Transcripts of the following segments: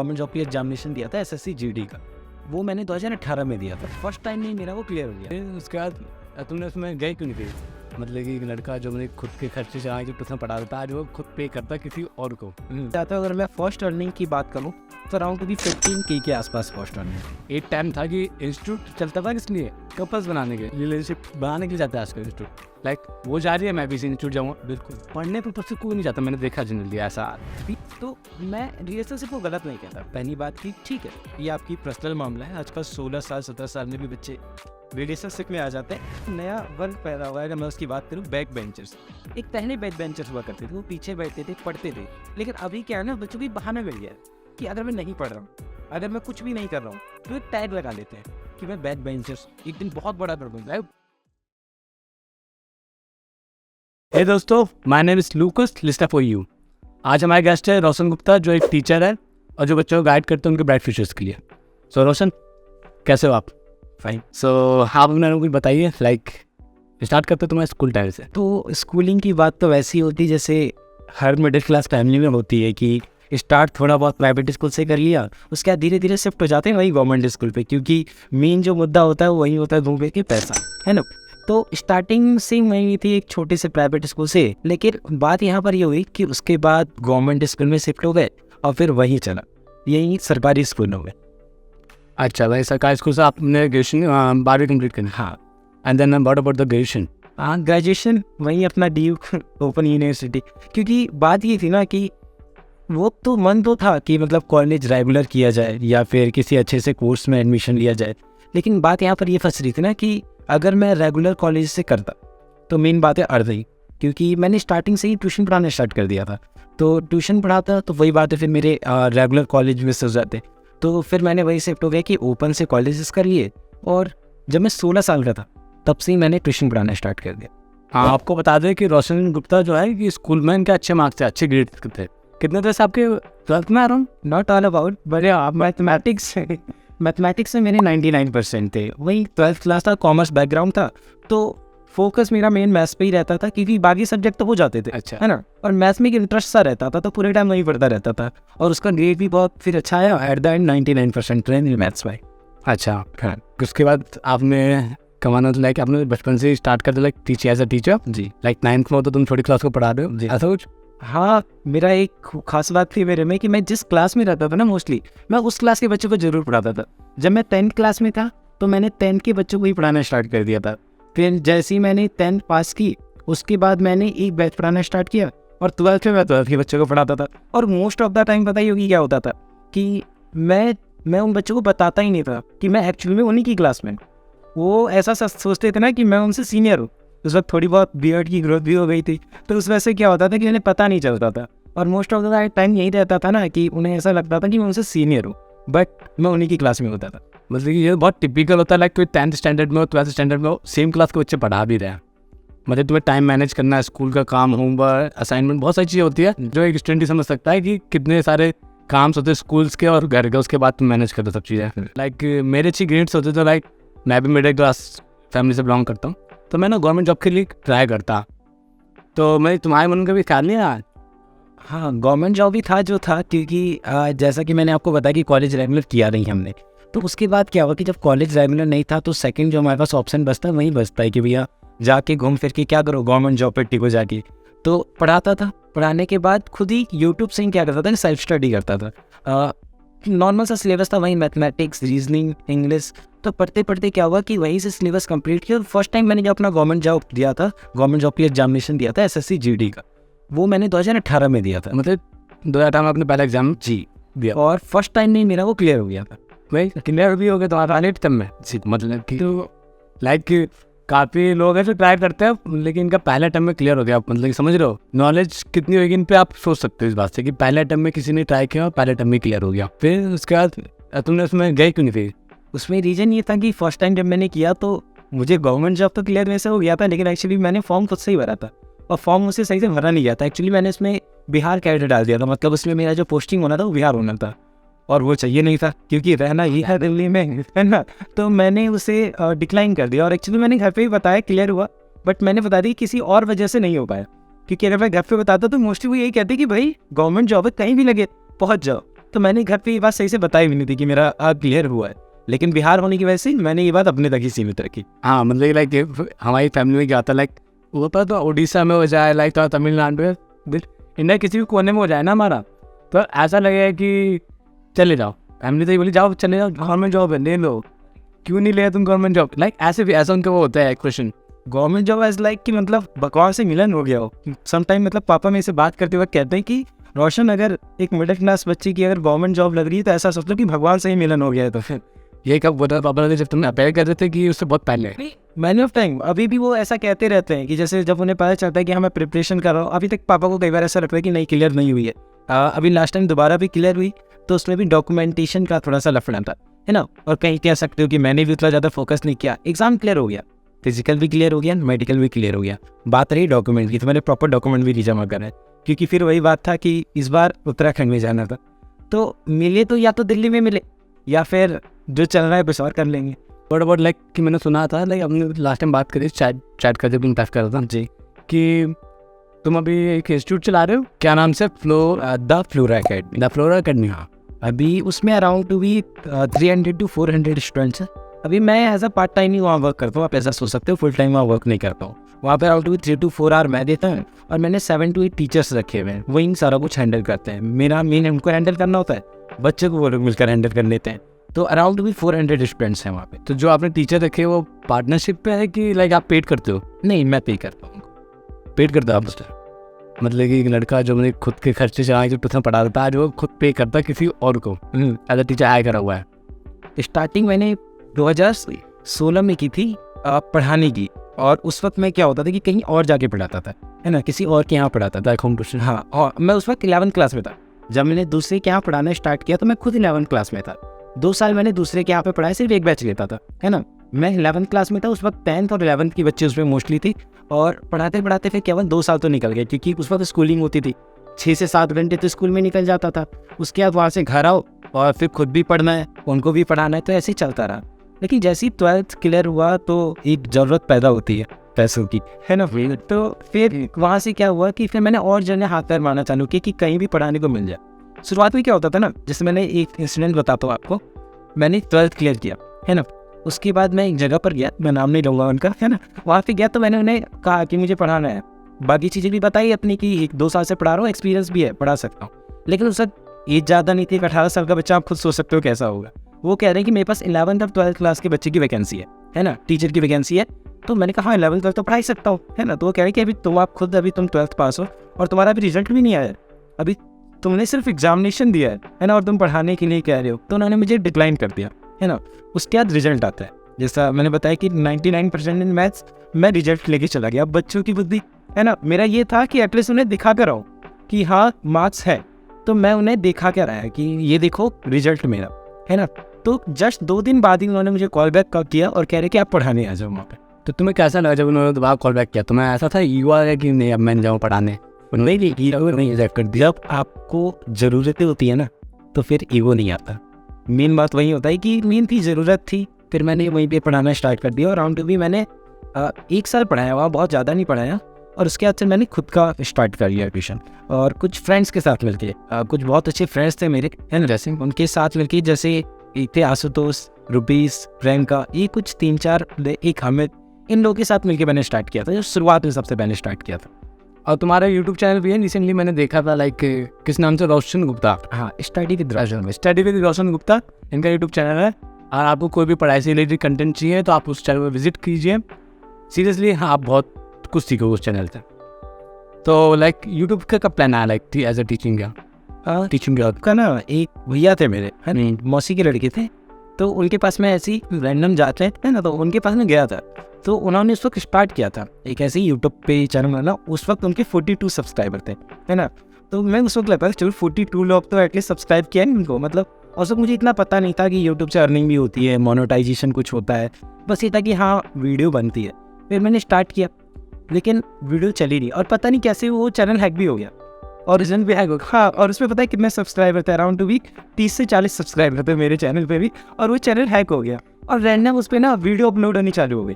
Government job की examination दिया था एसएससी जीडी का, वो मैंने 2018 में दिया था। फर्स्ट टाइम में मेरा वो क्लियर हो गया। फिर उसके बाद तुमने उसमें गई क्यों नहीं थी? मतलब कि एक लड़का जो मैंने खुद के खर्चे से आगे ट्यूशन पढ़ाता था, आज वो खुद पे करता किसी और को। चाहता अगर मैं फर्स्ट अर्निंग की बात करूँ तो अराउंड 15K के आसपास फर्स्ट अर्निंग। एक टाइम था कि इंस्टीट्यूट चलता था किस लिए? कपल्स बनाने के, रिलेशनशिप बनाने के लिए जाता है आजकल इंस्टीट्यूट। लाइक वो जा रही है, मैं भी इसी इंस्टीट्यूट जाऊँगा। बिल्कुल पढ़ने पर से कोई नहीं जाता, मैंने देखा जनरली ऐसा। तो मैं रिलेशनशिप को गलत नहीं कहता। पहली बात की ठीक है, ये आपकी पर्सनल मामला है। आजकल 16 साल 17 साल में भी बच्चे रिलेशनशिप में आ जाते हैं। नया वर्ग पैदा हुआ है। अगर मैं उसकी बात करूँ, बैक बेंचर्स, एक पहले बैक बेंचर्स हुआ करते थे, वो पीछे बैठते थे, पढ़ते थे। लेकिन अभी क्या है ना, बच्चों की बहाना मिल गया है कि अगर मैं नहीं पढ़ रहा हूँ, अगर मैं कुछ भी नहीं कर रहा हूँ, तो एक टैग लगा लेते हैं कि मैं बैक बेंचर्स एक दिन बहुत बड़ा कर दूंगा। हे दोस्तों, my name is Lucas, listen for you. आज हमारे गेस्ट है रोशन गुप्ता, जो एक टीचर है और जो बच्चों को गाइड करते हैं उनके ब्राइट फ्यूचर्स के लिए। सो रोशन, कैसे हो आप? फाइन। सो आप अपने कुछ बताइए, लाइक स्टार्ट करते तुम्हारे स्कूल टाइम से। तो स्कूलिंग की बात तो वैसी होती जैसे हर मिडिल क्लास फैमिली में होती है कि स्टार्ट थोड़ा बहुत प्राइवेट स्कूल से कर लिया, उसके बाद धीरे धीरे शिफ्ट हो जाते हैं वही गवर्नमेंट स्कूल पे, क्योंकि मेन जो मुद्दा होता है वही होता है घूमे के पैसा, है ना। तो स्टार्टिंग से वही थी एक छोटे से प्राइवेट स्कूल से, लेकिन बात यहाँ पर ये हुई कि उसके बाद गवर्नमेंट स्कूल में शिफ्ट हो गए और फिर वही चला, यही सरकारी स्कूलों में। अच्छा भाई, सरकारी स्कूल से आपने ग्रेजुएशन 12वीं कंप्लीट करनी? हाँ। And then what about the graduation? हाँ, ग्रेजुएशन वही अपना DU ओपन यूनिवर्सिटी। क्योंकि बात ये थी ना कि वो तो मन तो था कि मतलब कॉलेज रेगुलर किया जाए या फिर किसी अच्छे से कोर्स में एडमिशन लिया जाए, लेकिन बात यहाँ पर ये फंस रही थी ना कि अगर मैं रेगुलर कॉलेज से करता तो मेन बात है अर्ध ही, क्योंकि मैंने स्टार्टिंग से ही ट्यूशन पढ़ाना स्टार्ट कर दिया था। तो ट्यूशन पढ़ाता तो वही बात है, फिर मेरे रेगुलर कॉलेज मिस हो जाते। तो फिर मैंने वही शिफ्ट हो गया कि ओपन से कॉलेजेस कर लिए, और जब मैं 16 साल का था तब से ही मैंने ट्यूशन पढ़ाना स्टार्ट कर दिया। हाँ, आपको बता दें कि रोशन गुप्ता जो है कि स्कूल में इनके अच्छे मार्क्स थे, अच्छे ग्रेड थे। कितने थे आपके 12th में? Around not all about, but आप मैथमेटिक्स में मेरे 99% थे। वही 12th क्लास था, कॉमर्स बैकग्राउंड था, तो फोकस मेरा मेन मैथ्स पे ही रहता था, क्योंकि बाकी सब्जेक्ट तो हो जाते थे। अच्छा, है ना। और मैथ्स में एक इंटरेस्ट सा रहता था, तो पूरे टाइम वही पढ़ता रहता था, और उसका ग्रेड भी बहुत फिर अच्छा आया। एट द एंड 99% रहे मेरे मैथ्स में। अच्छा। हाँ, उसके बाद आपने कमाना तो लाइक आपने बचपन से स्टार्ट कर दिया, like teacher as a teacher ji. Like 9th में हो तो तुम छोटी क्लास को पढ़ा रहे हो जी, ऐसा कुछ? हाँ, मेरा एक खास बात थी मेरे में कि मैं जिस क्लास में रहता था ना, मोस्टली मैं उस क्लास के बच्चों को जरूर पढ़ाता था। जब मैं 10th क्लास में था तो मैंने 10th के बच्चों को ही पढ़ाना स्टार्ट कर दिया था। फिर जैसे ही मैंने 10th पास की, उसके बाद मैंने एक बैच पढ़ाना स्टार्ट किया, और 12th में मैं 12th के बच्चों को पढ़ाता था। और मोस्ट ऑफ द टाइम पता ही होगी क्या होता था कि मैं उन बच्चों को बताता ही नहीं था कि मैं एक्चुअली में उन्हीं की क्लास में। वो ऐसा सोचते थे ना कि मैं उनसे सीनियर हूँ। उस वक्त थोड़ी बहुत बियर्ड की ग्रोथ भी हो गई थी, तो उस वजह से क्या होता था कि उन्हें पता नहीं चलता था, और मोस्ट ऑफ द टाइम यही रहता था ना कि उन्हें ऐसा लगता था कि मैं उनसे सीनियर हूँ, बट मैं उन्हीं की क्लास में होता था। मतलब ये बहुत टिपिकल होता है, लाइक कोई 10th स्टैंडर्ड में हो, 12th स्टैंडर्ड में हो, सेम क्लास के बच्चे पढ़ा भी रहे हैं। मतलब तुम्हें टाइम मैनेज करना है, स्कूल का काम, होमवर्क, असाइनमेंट, बहुत सारी चीज़ें होती है जो एक स्टूडेंट ही समझ सकता है कि कितने सारे काम होते हैं स्कूल्स के और घर के, उसके बाद तुम मैनेज कर दो सब चीज़ें। लाइक मेरे अच्छी ग्रेड्स होते थे, लाइक मैं भी मिडिल क्लास फैमिली से बिलोंग करता हूँ, तो मैं ना गवर्नमेंट जॉब के लिए ट्राई करता। तो मैं तुम्हारे मन का भी ख्याल नहीं आया? हाँ, गवर्नमेंट जॉब ही था जो था, क्योंकि जैसा कि मैंने आपको बताया कि कॉलेज रेगुलर किया नहीं हमने। तो उसके बाद क्या हुआ कि जब कॉलेज रेगुलर नहीं था तो सेकंड जो हमारे पास ऑप्शन बचता है वही बचता है कि भैया जाके घूम फिर के क्या करो, गवर्नमेंट जॉब पे टिको जाके। तो पढ़ाता था, पढ़ाने के बाद खुद ही यूट्यूब से ही क्या करता था, सेल्फ स्टडी करता था। नॉर्मल सा सिलेबस था, वही मैथमेटिक्स, रीजनिंग, इंग्लिश। तो पढ़ते पढ़ते क्या हुआ कि वहीं से सिलेबस कंप्लीट किया। फर्स्ट टाइम मैंने जो अपना गवर्नमेंट जॉब दिया था, गवर्नमेंट जॉब की एग्जामिनेशन दिया था एसएससी जीडी का, वो मैंने 2018 में दिया था। मतलब 2018 में अपने पहला एग्जाम जी दिया, और फर्स्ट टाइम में मेरा वो क्लियर हो गया था। भाई क्लियर भी हो गया तुम्हारा आने तब में जी। मतलब कि तो लाइक काफ़ी लोग हैं जो ट्राई करते हैं, लेकिन इनका पहले टर्म में क्लियर हो गया। मतलब कि समझ रहे हो नॉलेज कितनी होगी इन पे, आप सोच सकते हो इस बात से कि पहले टर्म में किसी ने ट्राई किया और पहले टर्म में क्लियर हो गया। फिर उसके बाद तुमने उसमें गए क्यों नहीं थी? उसमें रीज़न ये था कि फर्स्ट टाइम जब मैंने किया तो मुझे गवर्नमेंट जॉब तो क्लियर वैसे हो गया था, लेकिन एक्चुअली मैंने फॉर्म खुद से ही भरा था, और फॉर्म मुझसे सही से भरा नहीं गया था। एक्चुअली मैंने इसमें बिहार कैडेट डाल दिया था, मतलब उसमें मेरा जो पोस्टिंग होना था वो बिहार होना था, और वो चाहिए नहीं था क्योंकि रहना ही है दिल्ली में, है ना। तो मैंने उसे डिक्लाइन कर दिया, और एक्चुअली मैंने घर पे ही बताया क्लियर हुआ, बट मैंने बता दी किसी और वजह से नहीं हो पाया। क्योंकि अगर मैं घर पे बताता तो मोस्टली वो यही कहते कि भाई गवर्नमेंट जॉब है, कहीं भी लगे पहुंच जाओ, तो मैंने घर पे ये बात सही से बताई भी नहीं थी कि मेरा क्लियर हुआ है, लेकिन बिहार होने की वजह से मैंने ये बात अपने तक ही सीमित रखी। हाँ मतलब लाइक हमारी फैमिली में क्या होता है, लाइक वो पर तो उड़ीसा में हो जाए, लाइक तो तमिलनाडु में, इंडिया किसी भी कोने में हो जाए ना हमारा, तो ऐसा लगेगा कि चले जाओ, फैमिली तो ये बोली जाओ चले जाओ, गवर्नमेंट जॉब है ले लो, क्यों नहीं लिया तुम गवर्नमेंट जॉब, लाइक ऐसे भी ऐसा उनका वो होता है question. Government job as like कि मतलब भगवान से मिलन हो गया हो। समटाइम मतलब पापा मेरे से बात करते वक्त कहते हैं कि रोशन, अगर एक मिडिल क्लास बच्चे की अगर गवर्नमेंट जॉब लग रही है तो ऐसा सोच लो कि भगवान से ही मिलन हो गया है। तो फिर ये कब बोला पापा ने, जब तुमने अपेयर कर रहे थे कि उससे बहुत पहले? मैनी ऑफ टाइम अभी भी वो ऐसा कहते रहते हैं कि जैसे जब उन्हें पता चलता है कि हाँ मैं प्रिपरेशन कर रहा हूँ, अभी तक पापा को कई बार ऐसा लगता है कि नहीं क्लियर नहीं हुई है। अभी लास्ट टाइम दोबारा भी क्लियर हुई तो उसमें भी डॉक्यूमेंटेशन का थोड़ा सा लफड़ा था, है ना। और कहीं कह सकते हो कि मैंने भी उतना ज़्यादा फोकस नहीं किया। एग्जाम क्लियर हो गया, फिजिकल भी क्लियर हो गया, मेडिकल भी क्लियर हो गया। बात रही डॉक्यूमेंट की, तो मैंने प्रॉपर डॉक्यूमेंट भी नहीं जमा करा है, क्योंकि फिर वही बात था कि इस बार उत्तराखंड में जाना था। तो मिले तो या तो दिल्ली में मिले या फिर जो चल रहा है बस और कर लेंगे। बट अबाउट लाइक कि मैंने सुना था, लाइक हमने लास्ट टाइम बात करी चैट कर जब टच कर रहा था जी, कि तुम अभी एक इंस्टीट्यूट चला रहे हो, क्या नाम से? The flora academy. The flora academy. हाँ, अभी उसमें अराउंड टू भी 300 to 400 स्टूडेंट्स हैं। अभी मैं एज अ पार्ट टाइम ही वहाँ वर्क करता हूँ, आप ऐसा सोच सकते हो, फुल टाइम वहाँ वर्क नहीं करता हूँ। वहाँ पे अराउंड टू 3 to 4 आवर मैं देता हूँ, और मैंने 7 to 8 टीचर्स रखे हुए हैं, वही सारा कुछ हैंडल करते हैं। मेरा मेन उनको हैंडल करना होता है, बच्चे को वो लोग मिलकर हैंडल कर लेते हैं। तो अराउंड भी 400 स्टूडेंट्स हैं वहाँ पे। तो जो आपने टीचर रखे वो पार्टनरशिप पे है कि लाइक आप पेड करते हो? नहीं, मैं पे करता हूँ। पेड करता आप उससे? मतलब कि एक लड़का जो मैंने खुद के खर्चे चला के ट्यूशन पढ़ा देता है, आज वो खुद पे करता है किसी और को एज अ टीचर हायर करा हुआ है। स्टार्टिंग मैंने 2016 में की थी पढ़ाने की, और उस वक्त मैं क्या होता था कि कहीं और जाके पढ़ाता था, है ना, किसी और के यहाँ पढ़ाता था होम ट्यूशन। हाँ, और मैं उस वक्त 11th क्लास में था। जब मैंने दूसरे के यहाँ पढ़ाना स्टार्ट किया तो मैं खुद 11th क्लास में था। 2 साल मैंने दूसरे के यहाँ पे पढ़ाया, सिर्फ एक बैच लेता था, है ना। मैं 11th क्लास में था उस वक्त, 10th और 11th की बच्चे उसमें मोस्टली थी, और पढ़ाते पढ़ाते फिर केवल 2 साल तो निकल गए, क्योंकि उस वक्त स्कूलिंग होती थी, 6 से 7 घंटे तो स्कूल में निकल जाता था। उसके बाद वहाँ से घर आओ और फिर खुद भी पढ़ना है, उनको भी पढ़ाना है, तो ऐसे ही चलता रहा। लेकिन जैसे ही 12th क्लियर हुआ तो एक ज़रूरत पैदा होती है पैसों की, है ना। तो फिर वहाँ से क्या हुआ कि फिर मैंने और जगह हाथ पैर मारना चालू किया कि कहीं भी पढ़ाने को मिल जाए। शुरुआत में क्या होता था ना, जैसे मैंने एक इंसिडेंट बताता हूँ आपको। मैंने 12th क्लियर किया, है ना। उसके बाद मैं एक जगह पर गया, मैं नाम नहीं लूँगा उनका, है ना। वहाँ पे गया तो मैंने उन्हें कहा कि मुझे पढ़ाना है, बाकी चीज़ें भी बताई अपनी कि 1-2 साल से पढ़ा रहा हूँ, एक्सपीरियंस भी है, पढ़ा सकता हूँ। लेकिन उस वक्त एज ज़्यादा नहीं थी, 18 साल का बच्चा, आप खुद सोच सकते हो कैसा होगा। वो कह रहे हैं कि मेरे पास 11th और 12th क्लास के बच्चे की वैकेंसी है ना, टीचर की वैकेंसी है। तो मैंने कहा 11th 12th तो पढ़ा ही सकता हूँ, है ना। तो वो कह रहे हैं कि अभी तुम आप खुद, अभी तुम 12th पास हो और तुम्हारा अभी रिजल्ट भी नहीं आया, अभी तुमने सिर्फ एग्जामिनेशन दिया है ना, और तुम पढ़ाने के लिए कह रहे हो। तो उन्होंने मुझे डिक्लाइन कर दिया, है ना। उसके बाद रिजल्ट आता है, जैसा मैंने बताया कि 99% इन मैथ्स मैं रिजल्ट लेके चला गया। अब बच्चों की बुद्धि, है ना, मेरा ये था कि एटलीस्ट उन्हें दिखा कर आऊँ कि हाँ मार्क्स है, तो मैं उन्हें दिखा कर आया कि ये देखो रिजल्ट मेरा, है ना। तो जस्ट 2 दिन बाद ही उन्होंने मुझे कॉल बैक किया और कह रहे कि आप पढ़ाने आ जाओ वहाँ पे। तो तुम्हें कैसा लगा जब उन्होंने दोबारा कॉल बैक किया? तुम्हें ऐसा था ईगो आ गया कि नहीं अब मैं जाऊँ पढ़ाने? नहीं, रिजेक्ट कर दिया। जब आपको ज़रूरतें होती है ना तो फिर ईगो नहीं आता। मेन बात वही होता है कि मेन थी ज़रूरत थी, फिर मैंने वहीं पे पढ़ाना स्टार्ट कर दिया। और राउंड टू भी मैंने 1 साल पढ़ाया, वहाँ बहुत ज़्यादा नहीं पढ़ाया। और उसके बाद से मैंने खुद का स्टार्ट कर लिया ट्यूशन, और कुछ फ्रेंड्स के साथ मिलके, कुछ बहुत अच्छे फ्रेंड्स थे मेरे, है ना, जैसे उनके साथ मिलके, जैसे एक थे आशुतोष, रुपीस, प्रियंका, ये कुछ 3-4, एक हामिद, इन लोगों के साथ मिलके मैंने स्टार्ट किया था, जो शुरुआत में सबसे पहले स्टार्ट किया था। और तुम्हारा यूट्यूब चैनल भी है, रिसेंटली मैंने देखा था, लाइक किस नाम से? रोशन गुप्ता। हाँ, स्टडी विद रोशन गुप्ता इनका यूट्यूब चैनल है। और आपको कोई भी पढ़ाई से रिलेटेड कंटेंट चाहिए तो आप उस चैनल पर विजिट कीजिए। सीरियसली हाँ, आप बहुत कुछ सीखो उस चैनल से। तो लाइक यूट्यूब का कब प्लान आया, लाइक एज अ टीचिंग का? हाँ, टीचिंग का ना एक भैया थे मेरे, है ना, मौसी के लड़के थे। तो उनके पास में ऐसे ही रैंडम जाते हैं ना, तो उनके पास में गया था। तो उन्होंने उस वक्त स्टार्ट किया था एक ऐसे ही यूट्यूब पे चैनल ना। उस वक्त उनके 42 सब्सक्राइबर थे, है ना। तो मैं उस वक्त लगता है चलो 42 लोग तो एटलीस्ट सब्सक्राइब किया है उनको, मतलब। और सब मुझे इतना पता नहीं था कि यूट्यूब से अर्निंग भी होती है, मोनेटाइजेशन कुछ होता है, बस ये था कि हाँ वीडियो बनती है। फिर मैंने स्टार्ट किया, लेकिन वीडियो चली नहीं, और पता नहीं कैसे वो चैनल हैक भी हो गया, ओरिजिनल भी हैक हो गया। हाँ, और उसमें पता है कितने सब्सक्राइबर थे? अराउंड टू वीक 30 से 40 सब्सक्राइबर थे मेरे चैनल पे भी, और वो चैनल हैक हो गया। और रैंडम उस पर ना वीडियो अपलोड होनी चालू हो गई,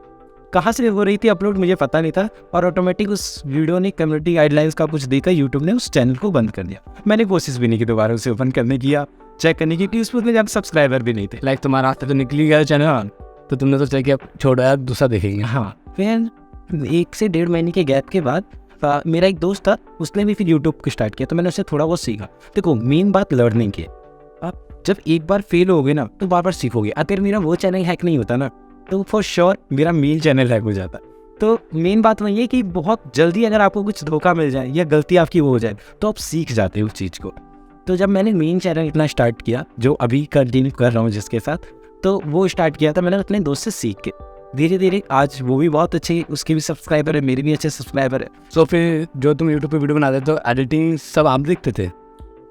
कहाँ से हो रही थी अपलोड मुझे पता नहीं था, और ऑटोमेटिक उस वीडियो ने कम्युनिटी गाइडलाइंस का कुछ देकर यूट्यूब ने उस चैनल को बंद कर दिया। मैंने कोशिश भी नहीं की दोबारा उसे ओपन करने की, चेक करने की, क्योंकि उसमें उतने ज़्यादा सब्सक्राइबर भी नहीं थे। लाइक तुम्हारा रास्ता तो निकली गया चैनल, तो तुमने सोचा कि अब छोड़ो यार, दूसरा देखेंगे। हाँ, फिर 1 से 1.5 महीने के गैप के बाद मेरा एक दोस्त था, उसने भी फिर यूट्यूब को स्टार्ट किया, तो मैंने उससे थोड़ा बहुत सीखा। देखो मेन बात लर्निंग की है। आप जब एक बार फेल हो गए ना तो बार बार सीखोगे। अगर मेरा वो चैनल हैक नहीं होता ना तो फॉर श्योर मेरा मेन चैनल हैक हो जाता। तो मेन बात वही है कि बहुत जल्दी अगर आपको कुछ धोखा मिल जाए या गलती आपकी वो हो जाए तो आप सीख जाते हो उस चीज़ को। तो जब मैंने मेन चैनल इतना स्टार्ट किया, जो अभी कंटिन्यू कर रहा हूँ जिसके साथ, तो वो स्टार्ट किया था मैंने अपने दोस्त से सीख के। धीरे धीरे आज वो भी बहुत अच्छे, उसके भी सब्सक्राइबर है, मेरे भी अच्छे सब्सक्राइबर है। सो फिर जो तुम यूट्यूब पे वीडियो बनाते तो एडिटिंग सब आप देखते थे?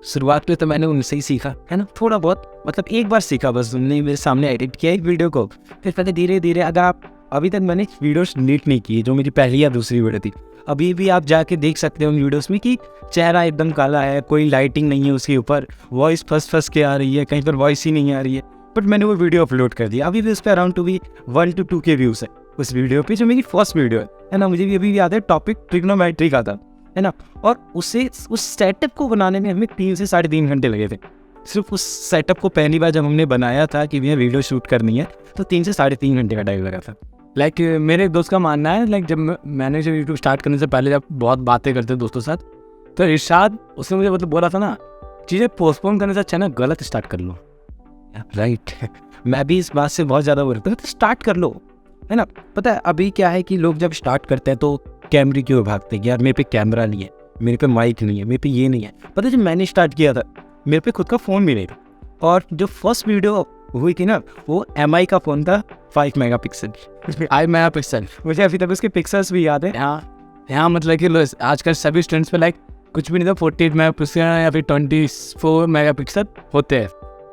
शुरुआत में तो मैंने उनसे ही सीखा है ना, थोड़ा बहुत, मतलब एक बार सीखा बस, उनने मेरे सामने एडिट किया एक वीडियो को। फिर पहले धीरे धीरे, अगर आप अभी तक मैंने वीडियोस नीट नहीं की, जो मेरी पहली या दूसरी वीडियो थी, अभी भी आप जाके देख सकते हो उन वीडियोस में कि चेहरा एकदम काला है, कोई लाइटिंग नहीं है उसके ऊपर, वॉइस फंस के आ रही है, कहीं पर वॉइस ही नहीं आ रही है, बट मैंने वो वीडियो अपलोड कर दिया। अभी भी उस पर अराउंड टू भी 1 to 2 के व्यूज़ है उस वीडियो पे, जो मेरी फर्स्ट वीडियो है ना। मुझे भी अभी याद है, टॉपिक ट्रिग्नोमेट्री का था, है ना, और उस सेटअप को बनाने में हमें 3 से 3.5 घंटे लगे थे। सिर्फ उस सेटअप को पहली बार जब हमने बनाया था कि भैया वीडियो शूट करनी है, तो 3 से 3.5 घंटे का टाइम लगा था। लाइक मेरे एक दोस्त का मानना है, लाइक जब मैंने जब यूट्यूब स्टार्ट करने से पहले जब बहुत बातें करते थे दोस्तों साथ, तो इरशाद उसने मुझे मतलब बोला था ना, चीज़ें पोस्टपोन करने से अच्छा ना गलत स्टार्ट कर लो। राइट मैं भी इस बात से बहुत ज़्यादा बोलता हूँ, तो स्टार्ट कर लो, है ना। पता है अभी क्या है कि लोग जब स्टार्ट करते हैं तो कैमरे क्यों भागते हैं, यार मेरे पे कैमरा नहीं है, मेरे पे माइक नहीं है, मेरे पे ये नहीं है। पता है जब मैंने स्टार्ट किया था मेरे पे खुद का फ़ोन भी नहीं था, और जो फर्स्ट वीडियो हुई थी ना वो MI का फ़ोन था 5 मेगापिक्सल। 5 मेगापिक्सल, मुझे अभी तक उसके पिक्सल्स भी याद है। यहाँ मतलब कि आजकल सभी स्टूडेंट्स पे लाइक कुछ भी नहीं था, 48 मेगापिक्सल या फिर 24 मेगापिक्सल होते हैं।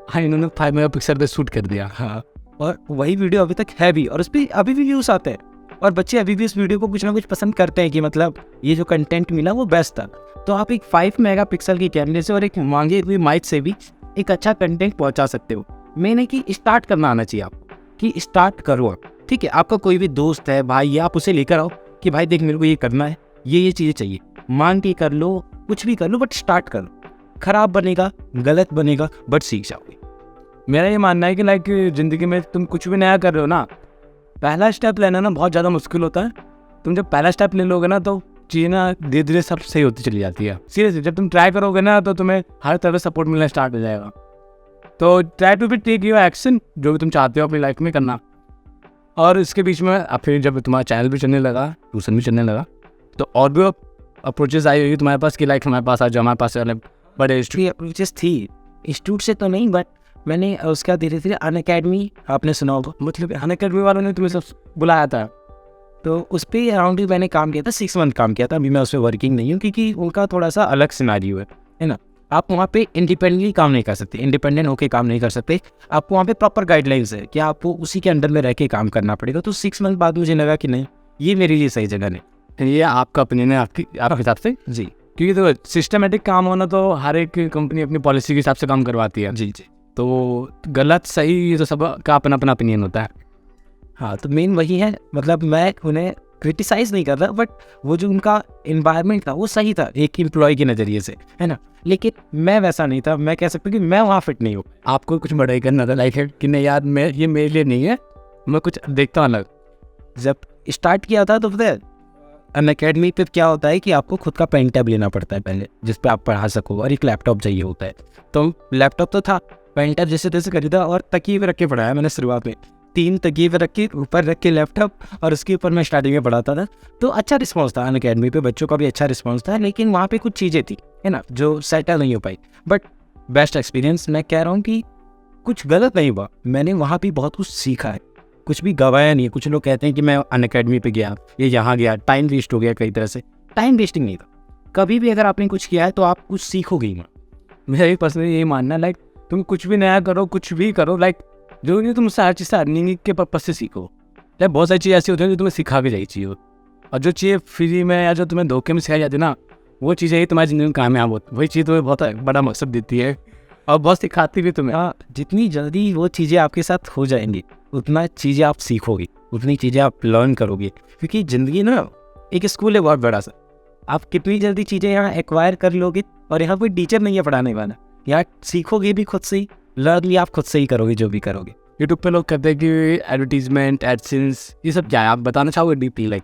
हाँ, इन्होंने 5 मेगापिक्सल पे शूट कर दिया। हाँ, और वही वीडियो अभी तक है भी, और उस पर अभी भी व्यूज़ आते हैं, और बच्चे अभी भी इस वीडियो को कुछ ना कुछ पसंद करते हैं कि मतलब ये जो कंटेंट मिला वो बेस्ट था। तो आप एक 5 मेगापिक्सल की कैमरे से और एक मांगे हुई माइक से भी एक अच्छा कंटेंट पहुंचा सकते हो। मेन है कि स्टार्ट करना आना चाहिए आपको, कि स्टार्ट करो आप। ठीक है, आपका कोई भी दोस्त है, भाई है, आप उसे लेकर आओ कि भाई देख मेरे को ये करना है, ये चीज़ें चाहिए, मांग के कर लो, कुछ भी कर लो, बट स्टार्ट करो। खराब बनेगा, गलत बनेगा, बट सीख जाओगे। मेरा ये मानना है कि लाइक ज़िंदगी में तुम कुछ भी नया कर रहे हो ना, पहला स्टेप लेना ना बहुत ज़्यादा मुश्किल होता है। तुम जब पहला स्टेप ले लोगे ना तो चीज़ें ना धीरे धीरे सब सही होती चली जाती है। सीरियसली जब तुम ट्राई करोगे ना तो तुम्हें हर तरह सपोर्ट मिलना स्टार्ट हो जाएगा। तो try to be take your action, जो भी तुम चाहते हो अपनी लाइफ में करना। और इसके बीच में अब फिर जब तुम्हारा चैनल भी चलने लगा, ट्यूशन भी चलने लगा, तो और भी अप्रोचेस आई होगी तुम्हारे पास कि लाइक हमारे पास आ जाओ, हमारे पास बड़े अप्रोचेस थी इंस्टीट्यूट से तो नहीं, बट मैंने उसका धीरे धीरे अनअकैडमी, आपने सुना होगा, मतलब अनअकैडमी वालों ने तुम्हें सब बुलाया था। तो उस पर अराउंड भी मैंने काम किया था, 6 मंथ काम किया था। अभी मैं उस पर वर्किंग नहीं हूँ क्योंकि उनका थोड़ा सा अलग सिनारियो है ना। आप वहाँ पे इंडिपेंडेंटली काम नहीं कर सकते, इंडिपेंडेंट होकर काम नहीं कर सकते। आपको वहाँ पे प्रॉपर गाइडलाइंस है कि आपको उसी के अंडर में रह के काम करना पड़ेगा। तो 6 मंथ बाद मुझे लगा कि नहीं, ये मेरे लिए सही जगह नहीं। ये आपका ओपिनियन है आपके हिसाब से? जी, क्योंकि तो सिस्टमेटिक काम होना तो हर एक कंपनी अपनी पॉलिसी के हिसाब से काम करवाती है। जी जी। तो गलत सही ये तो सब का अपना अपना ओपिनियन होता है। हाँ, तो मेन वही है, मतलब मैं उन्हें क्रिटिसाइज़ नहीं कर रहा, बट वो जो उनका इन्वायरमेंट था वो सही था एक एम्प्लॉय के नज़रिए से, है ना। लेकिन मैं वैसा नहीं था, मैं कह सकता हूँ कि मैं वहाँ फिट नहीं हूँ। आपको कुछ बड़ा ही करना था, लाइक कि नहीं यार मैं ये मेरे लिए नहीं है, मैं कुछ देखता हूँ अलग। जब स्टार्ट किया था तो पता है अनअकैडमी पे क्या होता है कि आपको खुद का पेन टैब लेना पड़ता है पहले, जिस पे आप पढ़ा सको, और एक लैपटॉप चाहिए होता है। तो लैपटॉप तो था, पेन टैब जैसे तैसे खरीदा और तकिए पे रख के पढ़ाया मैंने शुरुआत में। 3 तकिए पे रख के, ऊपर रख के लैपटॉप, और उसके ऊपर मैं स्टार्टिंग में पढ़ाता था। तो अच्छा रिस्पॉन्स था अनअकैडमी पे, बच्चों का भी अच्छा रिस्पॉन्स था। लेकिन वहाँ पे कुछ चीज़ें थी, है ना, जो सेटल नहीं हो पाई। बट बेस्ट एक्सपीरियंस, मैं कह रहा हूँ कि कुछ गलत नहीं हुआ, मैंने वहाँ भी बहुत कुछ सीखा है, कुछ भी गवाया नहीं है। कुछ लोग कहते हैं कि मैं अनअकैडमी पे गया, ये यहाँ गया, टाइम वेस्ट हो गया। कई तरह से टाइम वेस्टिंग नहीं था। कभी भी अगर आपने कुछ किया है तो आप कुछ सीखोगे ही। मेरा भी पर्सनली यही मानना है, लाइक तुम कुछ भी नया करो, कुछ भी करो, लाइक जो नहीं तुम हर चीज़ से अर्निंग के पर्पज से सीखो। लाइक बहुत सारी चीज़ें ऐसी होती हैं जो तुम्हें सिखा के जाई चाहिए, और जो चीज़ें फ्री में या जो तुम्हें धोखे में सिखाई जाती है ना, वो चीज़ें ही तुम्हारी ज़िंदगी में कामयाब होती। वही चीज़ तुम्हें बहुत बड़ा मकसद देती है और बहुत सिखाती भी तुम्हें। हाँ, जितनी जल्दी वो चीज़ें आपके साथ हो जाएंगी उतना चीज़ें आप सीखोगे, उतनी चीज़ें आप लर्न करोगे। क्योंकि ज़िंदगी ना एक स्कूल है बहुत बड़ा सा। आप कितनी जल्दी चीज़ें यहाँ एक्वायर कर लोगे, और यहाँ कोई टीचर नहीं है पढ़ाने वाला, यहाँ सीखोगे भी खुद से ही, लर्न भी आप खुद से ही करोगे जो भी करोगे। यूट्यूब पे लोग कहते हैं कि एडवर्टीजमेंट, एडसेंस, ये सब क्या है, आप बताना चाहोगे डीपली? लाइक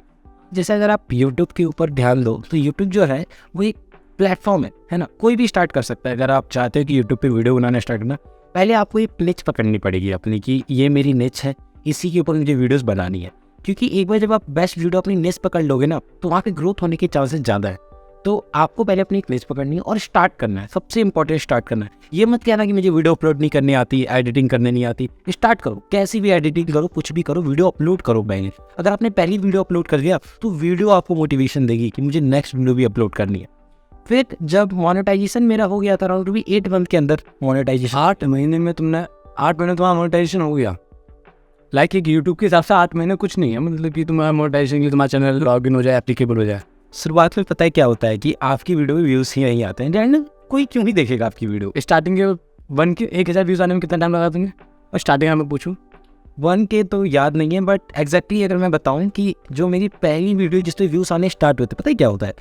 जैसे अगर आप यूट्यूब के ऊपर ध्यान दो तो यूट्यूब जो है वो एक प्लेटफॉर्म है ना, कोई भी स्टार्ट कर सकता है। अगर आप चाहते हो कि यूट्यूब पे वीडियो बनाना स्टार्ट करना, पहले आपको एक निच पकड़नी पड़ेगी अपनी कि ये मेरी निच है, इसी के ऊपर मुझे वीडियोस बनानी है। क्योंकि एक बार जब आप बेस्ट वीडियो अपनी निच पकड़ लोगे ना, तो वहाँ पे ग्रोथ होने के चांसेस ज़्यादा है। तो आपको पहले अपनी एक निच पकड़नी है और स्टार्ट करना है, सबसे इंपॉर्टेंट स्टार्ट करना है। ये मत कहना कि मुझे वीडियो अपलोड नहीं करनी आती, एडिटिंग करने नहीं आती। स्टार्ट करो, कैसी भी एडिटिंग करो, कुछ भी करो, वीडियो अपलोड करो पहले। अगर आपने पहली वीडियो अपलोड कर दिया तो वीडियो आपको मोटिवेशन देगी कि मुझे नेक्स्ट वीडियो भी अपलोड करनी है। फिर जब मोनेटाइजेशन मेरा हो गया था अराउंड भी 8 मंथ के अंदर मोनेटाइजेशन। 8 महीने में तुम्हारा मोनेटाइजेशन हो गया? लाइक एक यूट्यूब के हिसाब से 8 महीने कुछ नहीं है, मतलब कि तुम्हारा मोनेटाइजेशन की तुम्हारा चैनल लॉगिन हो जाए, एप्लीकेबल हो जाए। शुरुआत में पता है क्या होता है कि आपकी वीडियो में व्यूज़ ही नहीं आते हैं, एंड कोई क्यों नहीं देखेगा आपकी वीडियो। स्टार्टिंग के 1,000 व्यूज़ आने में कितना टाइम लगा तुम्हें? और स्टार्टिंग में मैं पूछूँ 1K तो याद नहीं है, बट एग्जैक्टली अगर मैं बताऊं कि जो मेरी पहली वीडियो जिस पे व्यूज़ आने स्टार्ट होते, पता है क्या होता है,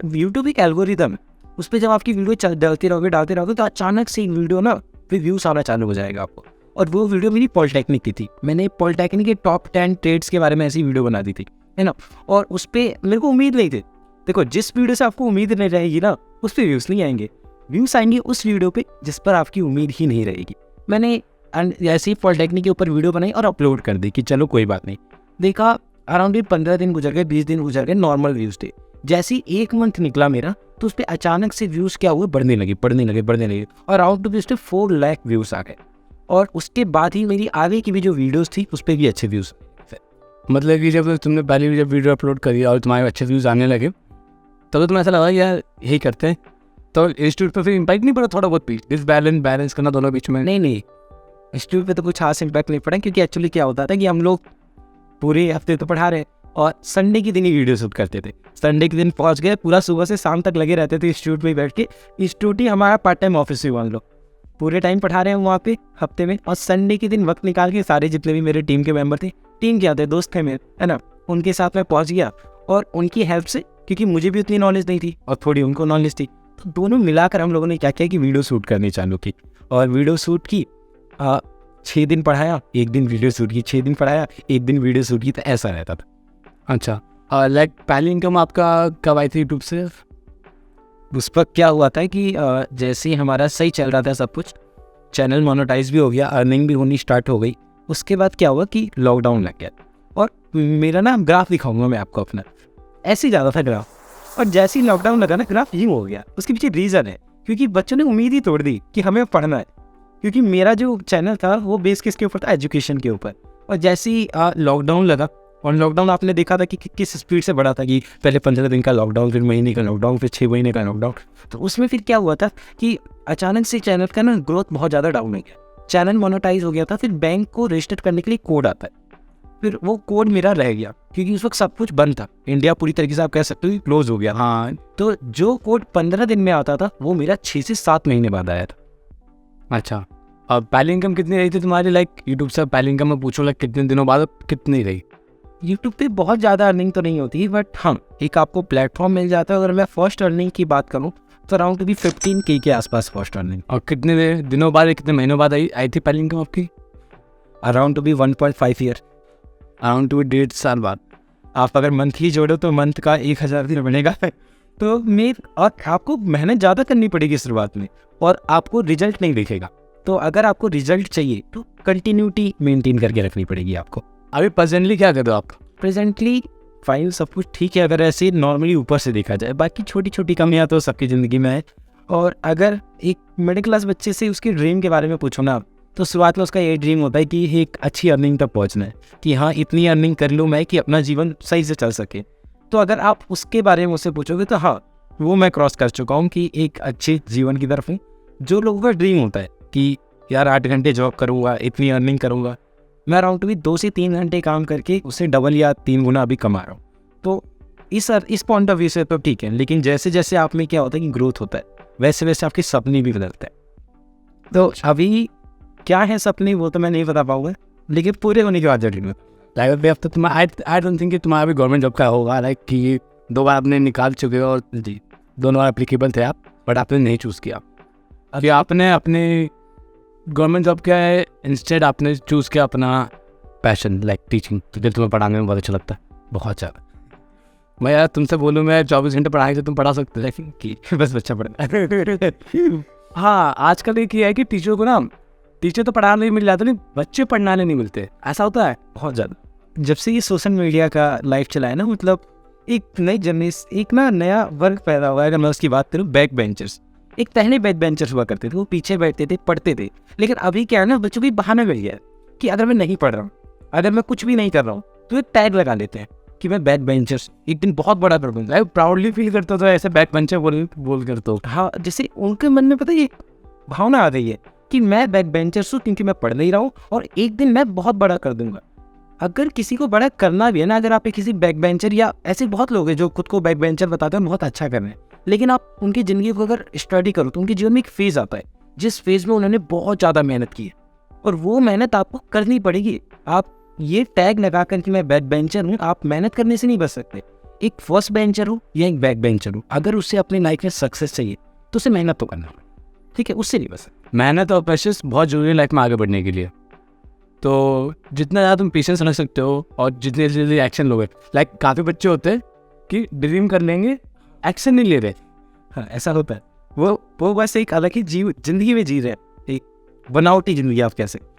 यूट्यूब एक एल्गोरिदम है, उस पर जब आपकी वीडियो डालते रहोगे तो अचानक से एक वीडियो ना फिर व्यूज़ आना चालू हो जाएगा आपको। और वो वीडियो मेरी पॉलिटेक्निक की थी, मैंने पॉलिटेक्निक के टॉप 10 ट्रेड्स के बारे में ऐसी वीडियो बना दी थी, है ना। और उस पर मेरे को उम्मीद नहीं थी। देखो, जिस वीडियो से आपको उम्मीद नहीं रहेगी ना, उस पर व्यूज़ नहीं आएंगे। व्यूज़ आएंगे उस वीडियो पे जिस पर आपकी उम्मीद ही नहीं रहेगी। मैंने ऐसे ही पॉलिटेक्निक के ऊपर वीडियो बनाई और अपलोड कर दी कि चलो कोई बात नहीं। देखा अराउंड 15 दिन गुजर गए, 20 दिन गुजर गए, नॉर्मल व्यूज़ थे। जैसे ही 1 मंथ निकला मेरा, तो उस पर अचानक से व्यूज़ क्या हुए, बढ़ने लगे और अराउंड टू 4 लाख व्यूज़ आ गए। और उसके बाद ही मेरी आगे की भी जो वीडियोज़ थी उस पर भी अच्छे व्यूज़। मतलब कि जब तुमने पहली जब वीडियो अपलोड करी और तुम्हारे अच्छे व्यूज़ आने लगे, तब तो तुम्हें ऐसा लगा यार यही करते हैं, तो इंस्टीट्यूट पर फिर इम्पैक्ट नहीं पड़ा थोड़ा बहुत भी, बैलेंस करना दोनों बीच में? नहीं, इंस्टीट्यूट पे तो कुछ खास इम्पैक्ट नहीं पड़ा, क्योंकि एक्चुअली क्या होता था कि हम लोग पूरे हफ्ते तो पढ़ा रहे और संडे के दिन ही वीडियो शूट करते थे। संडे के दिन पहुंच गए, पूरा सुबह से शाम तक लगे रहते थे इंस्टीट्यूट में बैठ के। इंस्टीट्यूट ही हमारा पार्ट टाइम ऑफिस ही मान लो, पूरे टाइम पढ़ा रहे हैं वहाँ पे हफ्ते में। और संडे के दिन वक्त निकाल के सारे जितने भी मेरे टीम के मेंबर थे, टीम क्या थे, दोस्त थे मेरे, है ना, उनके साथ मैं पहुँच गया। और उनकी हेल्प से, क्योंकि मुझे भी उतनी नॉलेज नहीं थी और थोड़ी उनको नॉलेज थी, तो दोनों मिलाकर हम लोगों ने क्या किया कि वीडियो शूट करनी चालू की। और वीडियो शूट की 6 दिन पढ़ाया, 1 दिन वीडियो शूट की, 6 दिन पढ़ाया, 1 दिन वीडियो शूट की, तो ऐसा रहता था। अच्छा, लाइक पहली इनकम आपका कब आई थी यूट्यूब से? उस वक्त क्या हुआ था कि जैसे ही हमारा सही चल रहा था सब कुछ, चैनल मोनेटाइज भी हो गया, अर्निंग भी होनी स्टार्ट हो गई। उसके बाद क्या हुआ कि लॉकडाउन लग गया। और मेरा ना ग्राफ दिखाऊंगा मैं आपको अपना, ऐसे ही ज़्यादा था ग्राफ। और जैसे ही लॉकडाउन लगा ना, ग्राफ यूँ हो गया। उसके पीछे रीज़न है, क्योंकि बच्चों ने उम्मीद ही तोड़ दी कि हमें पढ़ना है। क्योंकि मेरा जो चैनल था वो बेस किसके ऊपर था, एजुकेशन के ऊपर। और जैसे ही लॉकडाउन लगा, और लॉकडाउन आपने देखा था कि किस स्पीड से बढ़ा था, कि पहले 15 दिन का लॉकडाउन, फिर महीने का लॉकडाउन, फिर 6 महीने का लॉकडाउन। तो उसमें फिर क्या हुआ था कि अचानक से चैनल का ना ग्रोथ बहुत ज़्यादा डाउन हो गया। चैनल मोनेटाइज हो गया था, फिर बैंक को रजिस्टर करने के लिए कोड आता है, फिर वो कोड मेरा रह गया, क्योंकि उस वक्त सब कुछ बंद था। इंडिया पूरी तरीके से आप कह सकते हो कि क्लोज हो गया। हाँ, तो जो कोड 15 दिन में आता था, वो मेरा 6 से 7 महीने बाद आया था। अच्छा, अब पहली इनकम कितनी रही थी तुम्हारी? लाइक यूट्यूब से पहली इनकम में पूछो, लाइक कितने दिनों बाद कितनी रही? यूट्यूब पे बहुत ज़्यादा अर्निंग तो नहीं होती, बट हाँ, एक आपको प्लेटफॉर्म मिल जाता है। अगर मैं फर्स्ट अर्निंग की बात करूँ तो अराउंड भी 15K के आसपास फर्स्ट अर्निंग। और कितने दिनों बाद, कितने महीनों बाद आई थी पहली इनकम आपकी? Around to be 1.5 year, around to 1.5 साल बाद। आप अगर मंथली जोड़ो तो मंथ का 1000 दिन बनेगा। तो और आपको मेहनत ज़्यादा करनी पड़ेगी शुरुआत में, और आपको रिजल्ट नहीं दिखेगा। तो अगर आपको रिजल्ट चाहिए तो कंटिन्यूटी मेंटेन करके रखनी पड़ेगी आपको। अभी प्रेजेंटली क्या कर रहे हो आप? प्रेजेंटली फाइल सब कुछ ठीक है, अगर ऐसे नॉर्मली ऊपर से देखा जाए। बाकी छोटी छोटी कमियां तो सबकी ज़िंदगी में है। और अगर एक मिडिल क्लास बच्चे से उसके ड्रीम के बारे में पूछो ना, तो शुरुआत में उसका ये ड्रीम होता है कि एक अच्छी अर्निंग तक पहुंचना है, कि हाँ इतनी अर्निंग कर लूँ मैं कि अपना जीवन सही से चल सके। तो अगर आप उसके बारे में मुझसे पूछोगे तो हाँ, वो मैं क्रॉस कर चुका हूँ कि एक अच्छे जीवन की तरफ हूँ। जो लोगों का ड्रीम होता है कि यार 8 घंटे जॉब करूँगा, इतनी अर्निंग करूँगा, मैं अराउंड भी 2 से 3 घंटे काम करके उससे डबल या 3 गुना अभी कमा रहा हूँ। तो इस पॉइंट ऑफ व्यू से तो ठीक है, लेकिन जैसे जैसे आप में क्या होता है कि ग्रोथ होता है, वैसे वैसे आपके सपने भी बदलते हैं। तो अभी क्या है सपने, वो तो मैं नहीं बता पाऊँगा, लेकिन पूरे होने के बाद जरूर। लाइक अब तो आई डोंट थिंक कि तुम्हारा भी गवर्नमेंट जॉब का होगा। लाइक कि 2 बार आपने निकाल चुके हो और जी 2 बार एप्लीकेबल थे आप, बट आपने नहीं चूज़ किया। अभी आपने अपनी गवर्नमेंट जॉब क्या है, इंस्टेड आपने चूज़ किया अपना पैशन लाइक टीचिंग, तो तुम्हें पढ़ाने में बहुत अच्छा लगता है? बहुत ज़्यादा। मैं यार तुमसे बोलूँ मैं 24 घंटे पढ़ाएंगे तो तुम पढ़ा सकते हो, लेकिन कि बस बच्चा पढ़ना। हाँ आजकल एक ये है कि टीचर को ना, टीचर तो पढ़ाने नहीं मिल जाते, नहीं बच्चे पढ़ाने नहीं मिलते, ऐसा होता है बहुत ज़्यादा। जब से ये सोशल मीडिया का लाइफ चला है ना, मतलब एक नई जनरेशन, एक ना नया वर्ग पैदा हुआ है। अगर मैं उसकी बात करूँ, बैक बेंचर्स। एक पहले बैक बेंचर्स हुआ करते थे, वो पीछे बैठते थे, पढ़ते थे। लेकिन अभी क्या है ना, बच्चों की बहाना मिल गया है कि अगर मैं नहीं पढ़ रहा हूँ, अगर मैं कुछ भी नहीं कर रहा हूँ, तो एक टैग लगा लेते हैं कि मैं बैक बेंचर्स, एक दिन बहुत बड़ा कर दूँगा। प्राउडली फील करता था ऐसे बैक बेंचर बोल कर तो। हाँ, जैसे उनके मन में पता है, ये भावना आ गई है कि मैं बैक बेंचर्स हूँ क्योंकि मैं पढ़ नहीं रहा हूँ और एक दिन मैं बहुत बड़ा कर दूंगा। अगर किसी को बड़ा करना भी है ना, अगर आप किसी बैक बेंचर, या ऐसे बहुत लोग हैं जो खुद को बैक बेंचर बताते हैं, बहुत अच्छा कर रहे हैं, लेकिन आप उनकी ज़िंदगी को अगर स्टडी करो तो उनके जीवन में एक फेज़ आता है जिस फेज़ में उन्होंने बहुत ज़्यादा मेहनत की है, और वो मेहनत आपको करनी पड़ेगी। आप ये टैग लगा कर कि मैं बैक बेंचर हूँ, आप मेहनत करने से नहीं बच सकते। एक फर्स्ट बेंचर हो या एक बैक बेंचर हो, अगर उससे अपनी लाइफ में सक्सेस चाहिए तो उसे मेहनत तो करना है, ठीक है, उससे नहीं बच सकते। मेहनत और पेशेंस बहुत जरूरी है लाइफ में आगे बढ़ने के लिए। तो जितना ज़्यादा तुम पेशेंस रख सकते हो और जितने जल्दी एक्शन लोगे, लाइक काफ़ी बच्चे होते हैं कि ड्रीम कर लेंगे, एक्शन नहीं ले रहे। हाँ, ऐसा होता है। वो बस एक अलग ही जिंदगी में जी रहे हैं, एक बनावटी जिंदगी आप कह सकते।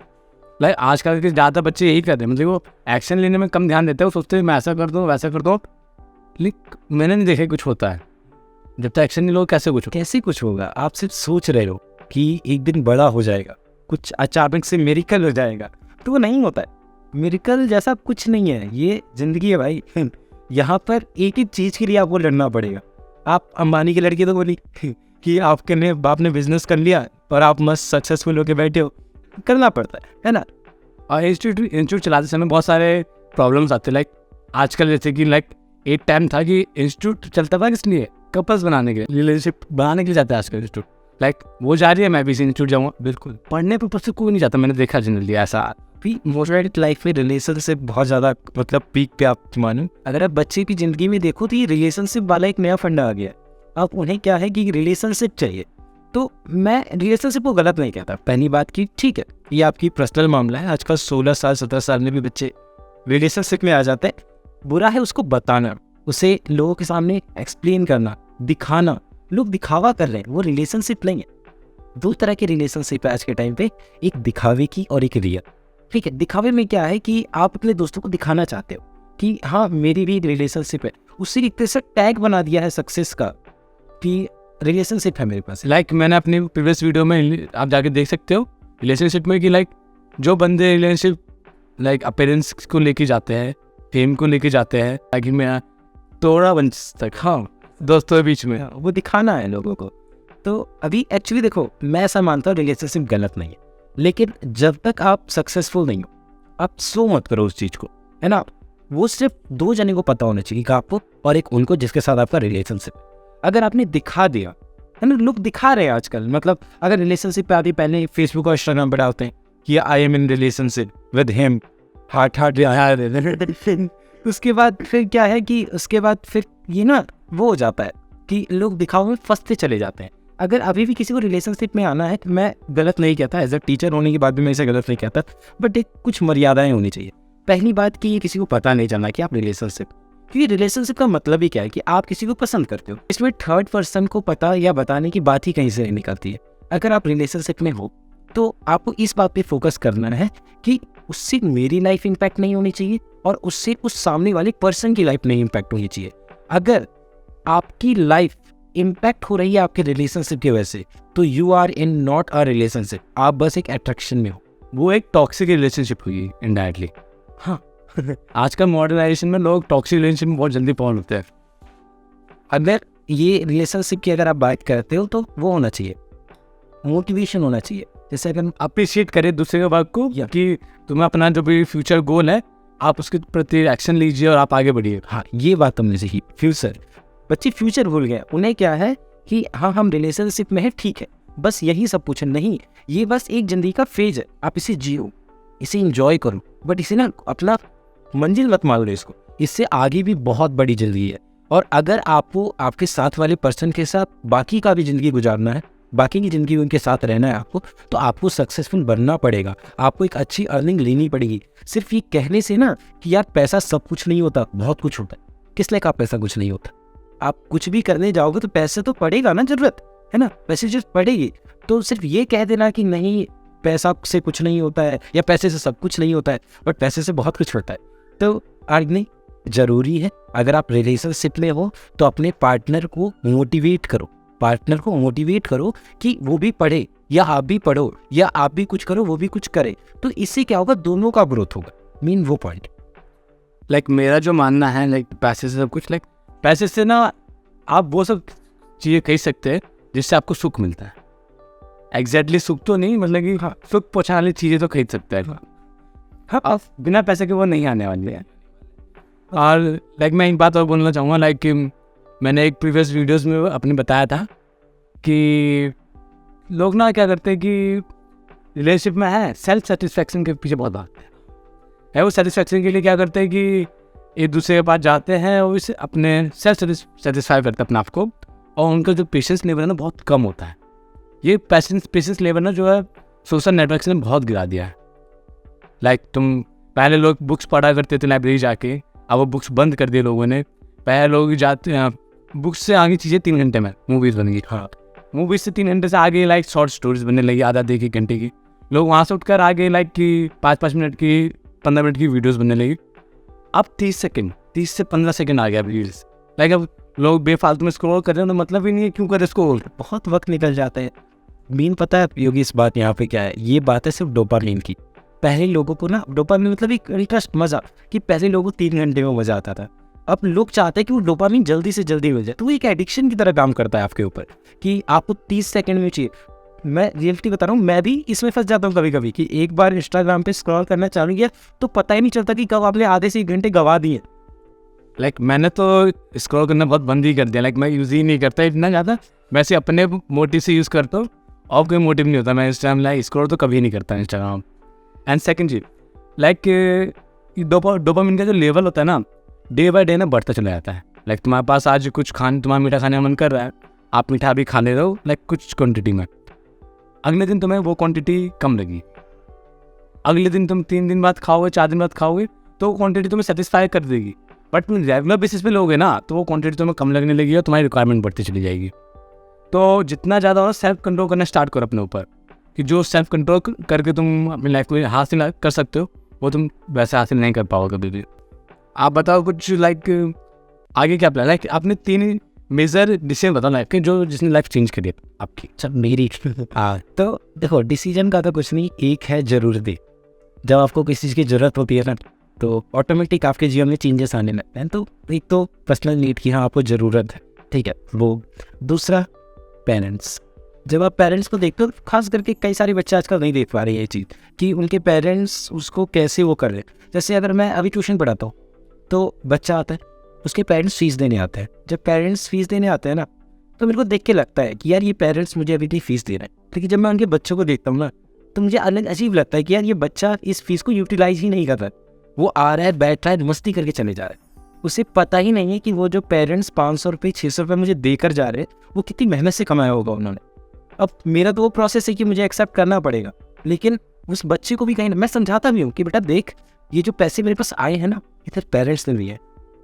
लाइक आजकल के ज़्यादा बच्चे यही कर रहे हैं, मतलब वो एक्शन लेने में कम ध्यान देते हैं, वो सोचते हैं मैं ऐसा कर दूँ वैसा कर दूँ, लेकिन मैंने नहीं देखा कुछ होता है। जब तक एक्शन नहीं लो कैसे कुछ होगा। आप सिर्फ सोच रहे हो कि एक दिन बड़ा हो जाएगा, कुछ अचानक से मिरेकल हो जाएगा, तो वो नहीं होता है। मिरेकल जैसा कुछ नहीं है, ये जिंदगी है भाई। यहाँ पर एक ही चीज़ के लिए आपको लड़ना पड़ेगा। आप अंबानी की लड़की तो बोली कि आपके बाप ने बिजनेस कर लिया और आप मस्त सक्सेसफुल होके बैठे हो, करना पड़ता है ना। और इंस्टीट्यूट चलाते समय बहुत सारे प्रॉब्लम्स आते हैं। लाइक आजकल जैसे कि लाइक एक टाइम था कि इंस्टीट्यूट चलता था किस लिए, कपल्स बनाने के लिए, रिलेशनशिप बनाने के लिए जाता है आजकल इंस्टीट्यूट। लाइक वो जा रही है, मैं भी इसी इंस्टीट्यूट जाऊँगा, बिल्कुल पढ़ने पर से कोई नहीं जाता, मैंने देखा जनरली ऐसा। भी मोटिवेटेड लाइफ में रिलेशनशिप बहुत ज़्यादा, मतलब पीक पे आप मानो। अगर आप बच्चे की ज़िंदगी में देखो तो ये रिलेशनशिप वाला एक नया फंडा आ गया। अब उन्हें क्या है कि रिलेशनशिप चाहिए, तो मैं रिलेशनशिप को गलत नहीं कहता। पहली बात की ठीक है, ये आपकी पर्सनल मामला है। आजकल 16 साल 17 साल में भी बच्चे रिलेशनशिप में आ जाते हैं। बुरा है उसको बताना, उसे लोगों के सामने एक्सप्लेन करना, दिखाना। लोग दिखावा कर रहे हैं, वो रिलेशनशिप नहीं है। दो तरह के रिलेशनशिप है आज के टाइम पे, एक दिखावे की और एक रियल। ठीक है, दिखावे में क्या है कि आप अपने दोस्तों को दिखाना चाहते हो कि हाँ मेरी भी रिलेशनशिप है, उससे एक तरह से टैग बना दिया है सक्सेस का कि रिलेशनशिप है मेरे पास। लाइक मैंने अपनी प्रीवियस वीडियो में आप जाके देख सकते हो रिलेशनशिप में कि लाइक जो बंदे रिलेशनशिप लाइक अपीयरेंस को लेके जाते हैं, फेम को लेके जाते हैं, ताकि मैं तोड़ा वंश तक, हाँ दोस्तों के बीच में, वो दिखाना है लोगों को। तो अभी एक्चुअली देखो, मैं ऐसा मानता हूँ रिलेशनशिप गलत नहीं है, लेकिन जब तक आप सक्सेसफुल नहीं हो आप शो मत करो उस चीज़ को, है ना। वो सिर्फ दो जने को पता होना चाहिए कि आपको, और एक उनको जिसके साथ आपका रिलेशनशिप। अगर आपने दिखा दिया, है ना, लोग दिखा रहे हैं आजकल, मतलब अगर रिलेशनशिप पे आती, पहले फेसबुक और इंस्टाग्राम पर डालते हैं कि I am in relationship with him, heart उसके बाद फिर क्या है कि उसके बाद फिर ये ना वो हो जाता है कि लोग दिखाओ में फंसते चले जाते हैं। अगर अभी भी किसी को रिलेशनशिप में आना है तो मैं गलत नहीं कहता, एज अ टीचर होने के बाद भी मैं इसे गलत नहीं कहता, बट एक कुछ मर्यादाएं होनी चाहिए। पहली बात कि ये किसी को पता नहीं चलना कि आप रिलेशनशिप, क्योंकि रिलेशनशिप का मतलब ही क्या है कि आप किसी को पसंद करते हो। इसमें थर्ड पर्सन को पता या बताने की बात ही कहीं से नहीं निकलती है। अगर आप रिलेशनशिप में हो तो आपको इस बात पे फोकस करना है कि उससे मेरी लाइफ इम्पैक्ट नहीं होनी चाहिए और उससे उस सामने वाले पर्सन की लाइफ नहीं इम्पैक्ट होनी चाहिए। अगर आपकी लाइफ इम्पैक्ट हो रही है आपके रिलेशनशिप की वजह से, तो you are in not a relationship, आप बस एक अट्रैक्शन में हो। वो एक टॉक्सिक रिलेशनशिप हुई इनडायरेक्टली। हाँ आजकल मॉडर्नाइजेशन में लोग टॉक्सिक रिलेशनशिप में बहुत जल्दी पहुंच होते हैं। अगर ये रिलेशनशिप की अगर आप बात करते हो तो वो होना चाहिए, मोटिवेशन होना चाहिए, जैसे अगर अप्रिशिएट करें दूसरे के बात को कि तुम्हें अपना जो भी फ्यूचर गोल है आप उसके प्रति एक्शन लीजिए और आप आगे बढ़िए। हाँ, ये बात तुमने सही। फ्यूचर, बच्चे फ्यूचर भूल गए। उन्हें क्या है कि हाँ हम रिलेशनशिप में है, ठीक है, बस यही सब कुछ है। नहीं, ये बस एक जिंदगी का फेज है, आप इसे जियो, इसे इंजॉय करो, बट इसे ना अपना मंजिल मत मान लो इसको। इससे आगे भी बहुत बड़ी जिंदगी है, और अगर आपको आपके साथ वाले पर्सन के साथ बाकी का भी ज़िंदगी गुजारना है बाकी की ज़िंदगी उनके साथ रहना है आपको, तो आपको सक्सेसफुल बनना पड़ेगा, आपको एक अच्छी अर्निंग लेनी पड़ेगी। सिर्फ ये कहने से ना कि यार पैसा सब कुछ नहीं होता, बहुत कुछ होता है। किस लिए कहा पैसा कुछ नहीं होता? आप कुछ भी करने जाओगे तो पैसे तो पड़ेगा ना, ज़रूरत है ना, पैसे जरूरत पड़ेगी। तो सिर्फ ये कह देना कि नहीं पैसा से कुछ नहीं होता है या पैसे से सब कुछ नहीं होता है, बट पैसे से बहुत कुछ होता है। तो अर्निंग ज़रूरी है। अगर आप रिलेशनशिप में हो तो अपने पार्टनर को मोटिवेट करो कि वो भी पढ़े या आप भी पढ़ो, या आप भी कुछ करो वो भी कुछ करे। तो इससे क्या होगा, दोनों का ग्रोथ होगा। मीन वो पॉइंट। लाइक मेरा जो मानना है, लाइक पैसे से सब कुछ, लाइक पैसे से ना आप वो सब चीज़ें खरीद सकते हैं जिससे आपको सुख मिलता है। एग्जैक्टली सुख तो नहीं, मतलब कि हाँ, सुख पहुँचाने वाली चीज़ें तो खरीद सकते हैं। हाँ, आप बिना पैसे के वो नहीं आने वाली है। और लाइक मैं एक बात और बोलना चाहूँगा, लाइक मैंने एक प्रीवियस वीडियोस में अपने बताया था कि लोग ना क्या करते हैं कि रिलेशनशिप में है, सेल्फ सेटिस्फैक्शन के पीछे बहुत भागते हैं। वो सेटिस्फैक्शन के लिए क्या करते हैं कि एक दूसरे के पास जाते हैं और इसे अपने सेल्फ सेटिस्फाई करते हैं अपने आप को, और उनका जो पेशेंस लेवल है ना बहुत कम होता है। ये पेशेंस लेवल ना जो है सोशल नेटवर्क ने बहुत गिरा दिया है। लाइक तुम पहले लोग बुक्स पढ़ा करते थे लाइब्रेरी जाके, अब वो बुक्स बंद कर दिए लोगों ने। पहले लोग जाते हैं बुक्स से आगे चीज़ें 3 घंटे में मूवीज़ बन गई। हाँ, मूवीज़ से 3 घंटे से आगे लाइक शॉर्ट स्टोरीज बनने लगी, आधा 1 घंटे की। लोग वहाँ से उठकर आगे लाइक कि 5-5 मिनट की, 15 मिनट की वीडियोस बनने लगी। अब 30 से 15 सेकंड आ गया रील्स। लाइक अब लोग बेफालतू में स्क्रॉल कर रहे हैं, तो मतलब ही नहीं है क्यों कर स्क्रॉल, बहुत वक्त निकल जाता है। मीन पता है योगी इस बात यहाँ पे क्या है, ये बात है सिर्फ डोपामीन की। पहले लोगों को ना डोपामीन मतलब एक इंटरेस्ट, मज़ा, कि पहले लोगों को 3 घंटे में मज़ा आता था। अब लोग चाहते हैं कि वो डोपामीन जल्दी से जल्दी मिल जाए, तो वो एक एडिक्शन की तरह काम करता है आपके ऊपर कि आपको 30 सेकंड में चाहिए। मैं रियलिटी बता रहा हूँ, मैं भी इसमें फंस जाता हूँ कभी कभी कि एक बार इंस्टाग्राम पे स्क्रॉल करना चालू किया तो पता ही नहीं चलता कि कब आपने आधे से 1 घंटे गवा दिए। लाइक मैंने तो स्क्रॉल करना बहुत बंद ही कर दिया। लाइक मैं यूज़ ही नहीं करता इतना ज़्यादा, वैसे अपने मोटिव से यूज़ करता हूँ और कोई मोटिव नहीं होता। मैं इंस्टाग्राम लाइक स्क्रॉल तो कभी नहीं करता इंस्टाग्राम। एंड सेकंड चीज, लाइक डोपामिन का जो लेवल होता है ना, डे बाय डे ना बढ़ता चला जाता है। लाइक तुम्हारे पास आज कुछ तुम्हारा मीठा खाने का मन कर रहा है, आप मीठा भी खा ले रहे हो लाइक कुछ क्वांटिटी में, अगले दिन तुम्हें वो क्वांटिटी कम लगी। अगले दिन तुम 3 दिन बाद खाओगे, 4 दिन बाद खाओगे, तो वो क्वांटिटी तुम्हें सेटिस्फाई कर देगी। बट तुम रेगुलर बेसिस पे लोगे ना, तो वो क्वांटिटी तुम्हें कम लगने लगी और तुम्हारी रिक्वायरमेंट बढ़ती चली जाएगी। तो जितना ज़्यादा हो सेल्फ कंट्रोल करना स्टार्ट करो अपने ऊपर, कि जो सेल्फ कंट्रोल करके तुम अपनी लाइफ में हासिल कर सकते हो वो तुम वैसे हासिल नहीं कर पाओगे कभी भी। आप बताओ कुछ लाइक आगे क्या प्लान, लाइक आपने 3 मेजर डिसीजन बताओ लाइफ के जो जिसने लाइफ चेंज करी है आपकी। अच्छा मेरी हाँ, तो देखो डिसीजन का तो कुछ नहीं, एक है ज़रूरतें। जब आपको किसी चीज़ की ज़रूरत होती है ना, तो ऑटोमेटिक आपके जीवन में चेंजेस आने लगते हैं। तो एक तो पर्सनल नीड की, हाँ आपको ज़रूरत है, ठीक है वो। दूसरा पेरेंट्स, जब आप पेरेंट्स को देखते हो, खास करके कई सारे बच्चे आजकल नहीं देख पा रहे हैं ये चीज़ कि उनके पेरेंट्स उसको कैसे वो कर रहे हैं। जैसे अगर मैं अभी ट्यूशन पढ़ाता हूँ तो बच्चा आता है, उसके पेरेंट्स फीस देने आते हैं। जब पेरेंट्स फीस देने आते हैं ना, तो मेरे को देख के लगता है कि यार ये पेरेंट्स मुझे अभी नहीं फीस दे रहे हैं। लेकिन जब मैं उनके बच्चों को देखता हूँ ना, तो मुझे अलग अजीब लगता है कि यार ये बच्चा इस फीस को यूटिलाइज ही नहीं कर रहा है। वो आ रहा है, बैठ रहा है, मस्ती करके चले जा रहा है। उसे पता ही नहीं है कि वो जो पेरेंट्स 500 रुपये 600 रुपये मुझे देकर जा रहे हैं, वो कितनी मेहनत से कमाया होगा उन्होंने। अब मेरा तो वो प्रोसेस है कि मुझे एक्सेप्ट करना पड़ेगा, लेकिन उस बच्चे को भी कहीं ना मैं समझाता भी हूँ कि बेटा देख, ये जो पैसे मेरे पास आए हैं ना, इधर पेरेंट्स ने दिए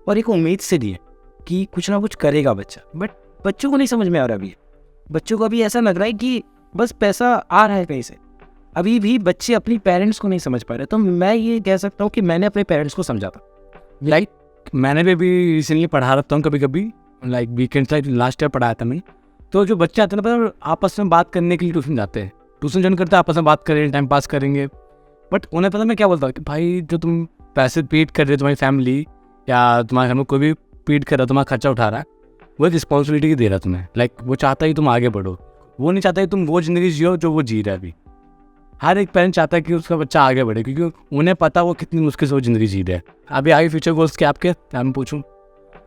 और एक उम्मीद से दिए कि कुछ ना कुछ करेगा बच्चा। बट बच्चों को नहीं समझ में आ रहा अभी। बच्चों को अभी ऐसा लग रहा है कि बस पैसा आ रहा है कहीं से। अभी भी बच्चे अपनी पेरेंट्स को नहीं समझ पा रहे। तो मैं ये कह सकता हूँ कि मैंने अपने पेरेंट्स को समझा था। लाइक मैंने भी रिसेंटली पढ़ा रखता हूँ कभी कभी, like weekend like last year पढ़ाया था मैं। तो जो बच्चे आते हैं ना, पता आपस में बात करने के लिए ट्यूशन जाते हैं, ट्यूशन ज्वाइन करते हैं, आपस में बात करेंगे, टाइम पास करेंगे। बट उन्हें पता मैं क्या बोलता हूँ कि भाई जो तुम पैसे पेड कर रहे हो, तुम्हारी फैमिली या तुम्हारे घर में कोई भी पेड कर रहा है, तुम्हारा खर्चा उठा रहा है, वो रिस्पॉन्सिबिलिटी दे रहा है तुम्हें। लाइक वो चाहता है कि तुम आगे बढ़ो, वो नहीं चाहता कि तुम वो ज़िंदगी जियो जो वो जी रहा है अभी। हर एक पेरेंट चाहता है कि उसका बच्चा आगे बढ़े, क्योंकि उन्हें पता वो कितनी मुश्किल से वो ज़िंदगी जी रहा है। अभी आगे फ्यूचर गोल्स क्या आपके, मैं पूछूँ?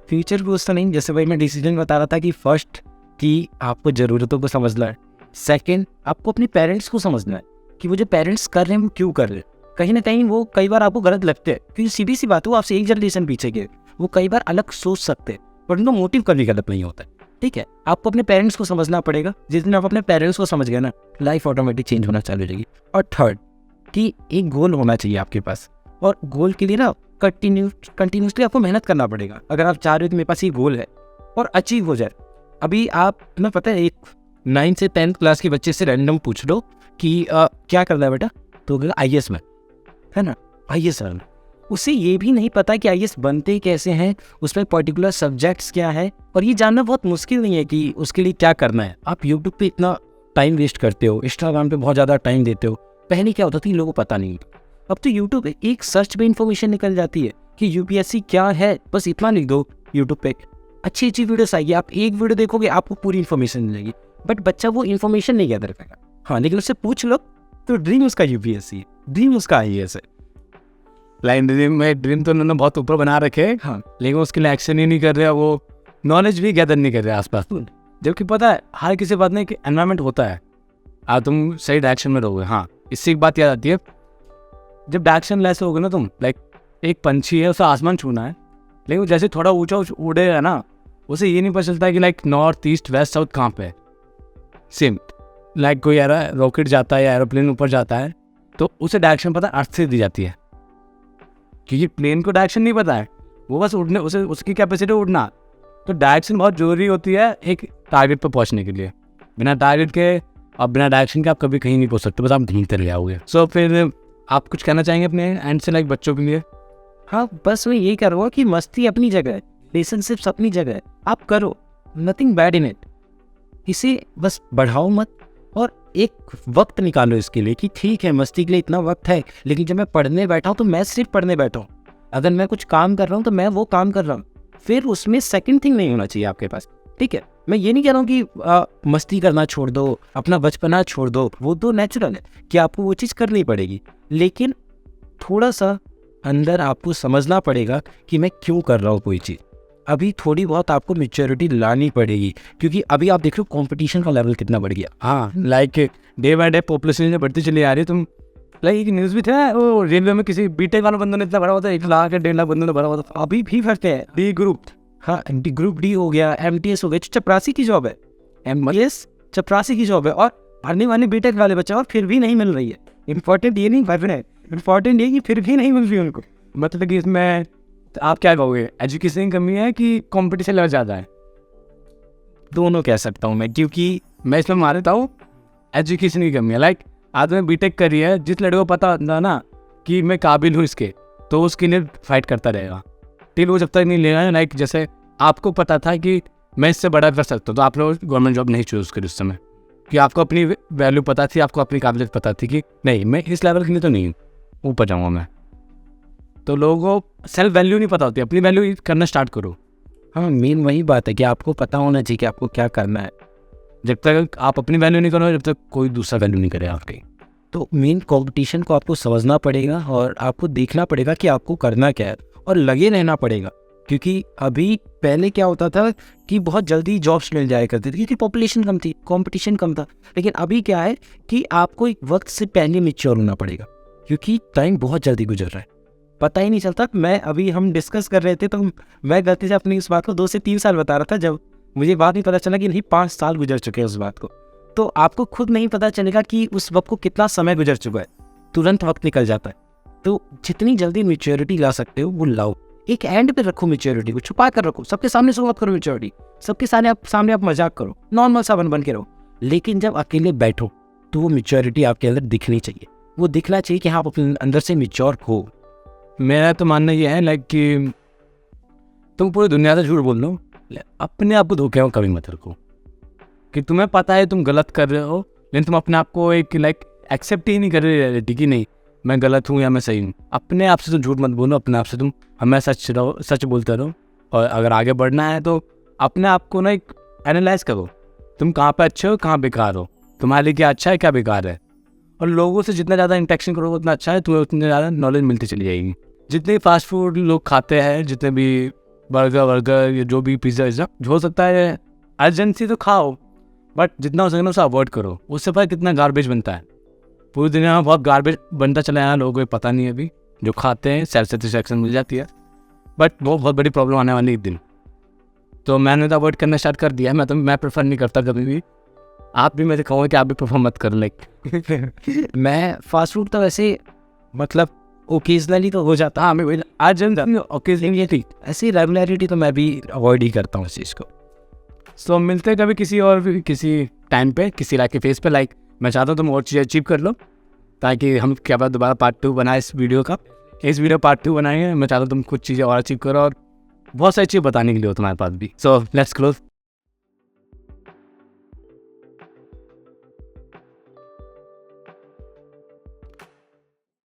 फ्यूचर गोल्स तो नहीं, जैसे भाई मैं डिसीजन बता रहा था कि फर्स्ट कि आपको ज़रूरतों को समझना है, सेकंड आपको अपने पेरेंट्स को समझना है कि वो जो पेरेंट्स कर रहे हैं वो क्यों कर रहे हैं। कहीं ना कहीं वो कई बार आपको गलत लगते हैं, क्योंकि सीधी सी बात है वो आपसे एक जनरेशन पीछे के, वो कई बार अलग सोच सकते हैं, बट उनका मोटिव कभी गलत नहीं होता है। ठीक है, आपको अपने पेरेंट्स को समझना पड़ेगा। जिस दिन आप अपने पेरेंट्स को समझ गए ना, लाइफ ऑटोमेटिक चेंज होना चालू हो जाएगी। और थर्ड कि एक गोल होना चाहिए आपके पास, और गोल के लिए ना कंटिन्यूसली आपको मेहनत करना पड़ेगा। अगर आप चाह रहे हो कि मेरे पास ये गोल है और अचीव हो जाए, अभी आप तुम्हें पता है, एक 9 से 10 क्लास के बच्चे से रैंडम पूछ लो कि क्या करना है बेटा, तो IAS में, है ना, IAS बनना। उसे ये भी नहीं पता कि IAS बनते कैसे हैं, उसमें पर्टिकुलर सब्जेक्ट्स क्या है, और ये जानना बहुत मुश्किल नहीं है कि उसके लिए क्या करना है। आप यूट्यूब पे इतना टाइम वेस्ट करते हो, इंस्टाग्राम पे बहुत ज़्यादा टाइम देते हो। पहले क्या होता था, लोगों को पता नहीं, अब तो यूट्यूब पे एक सर्च पे इन्फॉर्मेशन निकल जाती है कि UPSC क्या है, बस इतना लिख दो यूट्यूब पे, अच्छी अच्छी वीडियोस आएगी, आप एक वीडियो देखोगे आपको पूरी इन्फॉर्मेशन मिलेगी। बट बच्चा वो इन्फॉर्मेशन नहीं गैदर करेगा। हाँ, लेकिन उससे पूछ लो तो ड्रीम उसका UPSC है, ड्रीम उसका IAS है। ड्रीम तो उन्होंने बहुत ऊपर बना रखे हैं, हाँ, लेकिन उसके लिए एक्शन ही नहीं कर रहे, वो नॉलेज भी गैदर नहीं कर रहे आसपास। जबकि पता है हर किसी बात में एक एनवायरनमेंट होता है, तुम सही डायरेक्शन में रहोगे। हाँ, इससे एक बात याद आती है, जब डायरेक्शन लेस होगे ना तुम, लाइक एक पंछी है, उसे आसमान छूना है, लेकिन जैसे थोड़ा ऊंचा उड़ेगा ना, उसे ये नहीं पता चलता है कि like north east west south कहाँ पे है। सेम लाइक कोई रॉकेट जाता है या एरोप्लेन ऊपर जाता है, तो उसे डायरेक्शन पता अर्थ से दी जाती है, क्योंकि प्लेन को डायरेक्शन नहीं पता है, वो बस उड़ने, उसे उसकी कैपेसिटी उड़ना। तो डायरेक्शन बहुत ज़रूरी होती है एक टारगेट पर पहुंचने के लिए। बिना टारगेट के और बिना डायरेक्शन के आप कभी कहीं नहीं पहुंच सकते, बस आप ढींगते रह जाओगे। सो फिर आप कुछ कहना चाहेंगे अपने एंड से, लाइक बच्चों के लिए? हाँ, बस मैं यही करूँगा कि मस्ती अपनी जगह है, रिलेशनशिप्स अपनी जगह है, आप करो, नथिंग बैड इन इट। इसे बस बढ़ाओ मत, और एक वक्त निकालो इसके लिए कि ठीक है मस्ती के लिए इतना वक्त है, लेकिन जब मैं पढ़ने बैठा हूँ तो मैं सिर्फ पढ़ने बैठा हूँ। अगर मैं कुछ काम कर रहा हूँ तो मैं वो काम कर रहा हूँ, फिर उसमें सेकंड थिंग नहीं होना चाहिए आपके पास। ठीक है, मैं ये नहीं कह रहा हूँ कि मस्ती करना छोड़ दो, अपना बचपना छोड़ दो, वो तो नेचुरल है कि आपको वो चीज़ करनी पड़ेगी, लेकिन थोड़ा सा अंदर आपको समझना पड़ेगा कि मैं क्यों कर रहा हूँ कोई चीज़। अभी थोड़ी बहुत आपको मैच्योरिटी लानी पड़ेगी, क्योंकि अभी आप देख लो कंपटीशन का लेवल कितना बढ़ गया। हाँ, like day by day population बढ़ती चली आ रही है। तुम लाइक एक न्यूज़ भी था, वो रेलवे में किसी बीटेक वाले बंदों ने इतना भरा हुआ था, 1 लाख या 1.5 लाख बंदों ने भरा हुआ था। अभी भी भरते हैं डी ग्रुप, हाँ, ग्रुप डी हो गया, MTS हो गया, चपरासी की जॉब है, MTS चपरासी की जॉब है, और भरने वाले बीटेक वाले बच्चे, और फिर भी नहीं मिल रही है। इंपॉर्टेंट ये नहीं भर रहे हैं, इंपॉर्टेंट ये कि फिर भी नहीं मिल रही है उनको। मतलब कि इसमें आप क्या कहोगे, एजुकेशन की कमी है कि कंपटीशन लेवल ज़्यादा है? दोनों कह सकता हूँ मैं, क्योंकि मैं इसमें मानता हूँ एजुकेशन की कमी है। लाइक आज मैं बीटेक करी है, जिस लड़के को पता होता ना कि मैं काबिल हूँ इसके, तो उसके लिए फाइट करता रहेगा टिल वो जब तक नहीं लेगा। लाइक जैसे आपको पता था कि मैं इससे बड़ा कर सकता हूँ, तो आप लोग गवर्नमेंट जॉब नहीं चूज़ करी उस समय, कि आपको अपनी वैल्यू पता थी, आपको अपनी काबिलियत पता थी कि नहीं मैं इस लेवल के लिए तो नहीं ऊपर जाऊँगा मैं। तो लोगों को सेल्फ वैल्यू नहीं पता होती, अपनी वैल्यू करना स्टार्ट करो। हाँ, मेन वही बात है कि आपको पता होना चाहिए कि आपको क्या करना है। जब तक आप अपनी वैल्यू नहीं करोगे, जब तक कोई दूसरा वैल्यू नहीं करेगा आपकी। तो मेन कंपटीशन को आपको समझना पड़ेगा, और आपको देखना पड़ेगा कि आपको करना क्या है, और लगे रहना पड़ेगा। क्योंकि अभी पहले क्या होता था कि बहुत जल्दी जॉब्स मिल जाया करती थी, क्योंकि पॉपुलेशन कम थी, कंपटीशन कम था। लेकिन अभी क्या है कि आपको एक वक्त से पहले मैच्योर होना पड़ेगा, क्योंकि टाइम बहुत जल्दी गुजर रहा है, पता ही नहीं चलता। मैं अभी हम डिस्कस कर रहे थे, तो मैं गलती से अपनी इस बात को 2 से 3 साल बता रहा था, जब मुझे बात नहीं पता चला कि नहीं 5 साल गुजर चुके हैं उस बात को। तो आपको खुद नहीं पता चलेगा कि उस वक्त को कितना समय गुजर चुका है, तुरंत वक्त निकल जाता है। तो जितनी जल्दी मैच्योरिटी ला सकते हो वो लाओ, एक एंड पे रखो मैच्योरिटी को, छुपा कर रखो, सबके सामने शो मत करो मैच्योरिटी, सबके सामने आप मजाक करो, नॉर्मल सा बन के रहो। लेकिन जब अकेले बैठो तो वो मैच्योरिटी आपके अंदर दिखनी चाहिए, वो दिखना चाहिए कि हाँ आप अपने अंदर से मैच्योर हो। मेरा तो मानना यह है लाइक कि तुम पूरी दुनिया से झूठ बोल लो, अपने आप को धोखे में कभी मत रखो। कि तुम्हें पता है तुम गलत कर रहे हो, लेकिन तुम अपने आप को एक लाइक एक्सेप्ट ही नहीं कर रहे रियलिटी कि नहीं मैं गलत हूँ या मैं सही हूँ। अपने आप से तुम झूठ मत बोलो, अपने आप से तुम हमेशा सच बोलते रहो। और अगर आगे बढ़ना है तो अपने आप को ना एक एनालाइज करो, तुम कहाँ पे अच्छे हो कहाँ बेकार हो, तुम्हारे लिए क्या अच्छा है क्या बेकार है। और लोगों से जितना ज़्यादा इंटरेक्शन करोगे उतना अच्छा है, तुम्हें उतनी ज़्यादा नॉलेज मिलती चली जाएगी। जितने फास्ट फूड लोग खाते हैं, जितने भी बर्गर या जो भी पिज़्ज़ा हो सकता है अर्जेंसी तो खाओ, बट जितना हो सके ना उसे अवॉइड करो। उससे पता कितना गार्बेज बनता है, पूरी दुनिया में बहुत गार्बेज बनता चला है, लोगों को पता नहीं है अभी। जो खाते हैं सेल्फ सेटिस्फैक्शन मिल जाती है, बट वो बहुत बड़ी प्रॉब्लम आने वाली एक दिन। तो मैंने तो अवॉइड करना स्टार्ट कर दिया है। मैं प्रेफर नहीं करता कभी भी। आप भी, मैं तो कहूँगा कि आप भी प्रेफर मत कर लाइक। मैं फास्ट फूड तो वैसे मतलब ओकेजनली तो हो जाता। हाँ, मैं वही आज ओकेजनली ऐसी रेगुलरिटी तो मैं भी अवॉइड ही करता हूँ इस चीज़ को। सो मिलते हैं कभी किसी टाइम पे, किसी लाइक के फेस पे। लाइक मैं चाहता हूँ तुम और चीज़ें अचीव कर लो, ताकि हम क्या बात दोबारा पार्ट 2 बनाए इस वीडियो का। इस वीडियो पार्ट 2 बनाएंगे। मैं चाहता हूँ तुम कुछ चीज़ें और अचीव करो, और बहुत सारी चीज़ें बताने के लिए हो तुम्हारे पास भी। So let's close.